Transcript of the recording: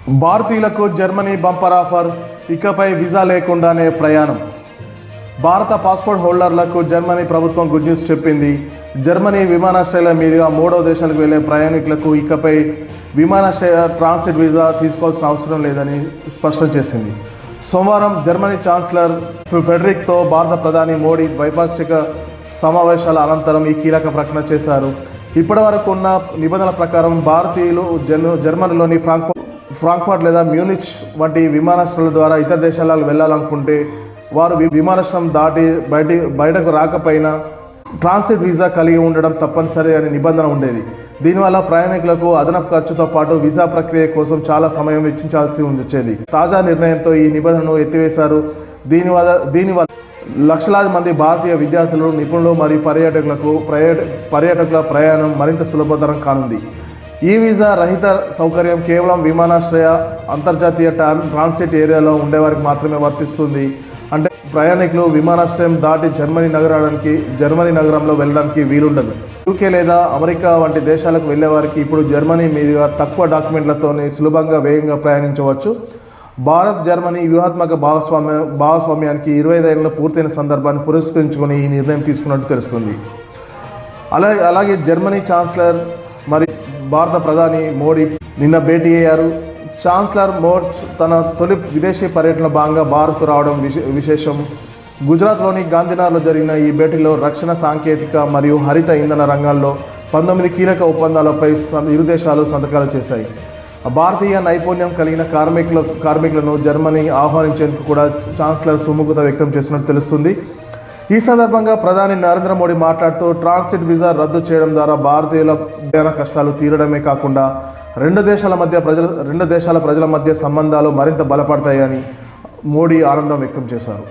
భారతీయులకు Germany bumper offer, ఇకపై visa లేకుండానే ప్రయాణం. భారత పాస్పోర్ట్ హోల్డర్లకు జర్మనీ ప్రభుత్వం గుడ్ న్యూస్ చెప్పింది. జర్మనీ విమానాశ్రయాల మీదుగా 3వ దేశాలకు వెళ్లే ప్రయాణికులకు ఇకపై విమానాశ్రయ ట్రాన్సిట్ వీసా తీసుకోవాల్సిన అవసరం లేదని స్పష్టం చేసింది. సోమవారం జర్మనీ ఛాన్సలర్ ఫెడరిక్తో భారత ప్రధాని మోడీ ద్వైపాక్షిక సమావేశాల అనంతరం ఈ కీలక ప్రకటన చేశారు. ఇప్పటి వరకు ఉన్న నిబంధనల ప్రకారం భారతీయులు జర్మనీలోని ఫ్రాంక్ఫర్ట్ లేదా మ్యూనిచ్ వంటి విమానాశ్రయాల ద్వారా ఇతర దేశాలకు వెళ్ళాలనుకుంటే వారు విమానాశ్రయం దాటి బయటకు రాకపోయినా ట్రాన్సిట్ వీసా కలిగి ఉండడం తప్పనిసరి అనే నిబంధన ఉండేది. దీనివల్ల ప్రయాణికులకు అదనపు ఖర్చుతో పాటు వీసా ప్రక్రియ కోసం చాలా సమయం వెచ్చించాల్సి వచ్చేది. తాజా నిర్ణయంతో ఈ నిబంధనను ఎత్తివేశారు. దీనివల్ల లక్షలాది మంది భారతీయ విద్యార్థులు, నిపుణులు మరియు పర్యాటకుల ప్రయాణం మరింత సులభతరం కానుంది. ఈ వీసా రహిత సౌకర్యం కేవలం విమానాశ్రయ, అంతర్జాతీయ ట్రాన్సిట్ ఏరియాలో ఉండేవారికి మాత్రమే వర్తిస్తుంది. అంటే ప్రయాణికులు విమానాశ్రయం దాటి జర్మనీ నగరంలో వెళ్ళడానికి వీలుండదు. యూకే లేదా అమెరికా వంటి దేశాలకు వెళ్ళేవారికి ఇప్పుడు జర్మనీ మీదుగా తక్కువ డాక్యుమెంట్లతోనే సులభంగా వేగంగా ప్రయాణించవచ్చు. భారత్ జర్మనీ వ్యూహాత్మక భాగస్వామ్యానికి 25 ఏళ్లు పూర్తయిన సందర్భాన్ని పురస్కరించుకొని ఈ నిర్ణయం తీసుకున్నట్టు తెలుస్తుంది. అలాగే జర్మనీ ఛాన్సలర్ మరియు భారత ప్రధాని మోడీ నిన్న భేటీ అయ్యారు. ఛాన్సలర్ మోడ్స్ తన తొలి విదేశీ పర్యటన భాగంగా భారత్కు రావడం విశేషం. గుజరాత్లోని గాంధీనగర్లో జరిగిన ఈ భేటీలో రక్షణ, సాంకేతిక మరియు హరిత ఇంధన రంగాల్లో 19 కీలక ఒప్పందాలపై ఇరు దేశాలు సంతకాలు చేశాయి. భారతీయ నైపుణ్యం కలిగిన కార్మికులను జర్మనీ ఆహ్వానించేందుకు కూడా ఛాన్సలర్ సుముఖత వ్యక్తం చేసినట్టు తెలుస్తుంది. ఈ సందర్భంగా ప్రధాని నరేంద్ర మోడీ మాట్లాడుతూ ట్రాన్సిట్ వీసా రద్దు చేయడం ద్వారా భారతీయుల ప్రయాణ కష్టాలు తీరడమే కాకుండా రెండు దేశాల ప్రజల మధ్య సంబంధాలు మరింత బలపడతాయని మోడీ ఆనందం వ్యక్తం చేశారు.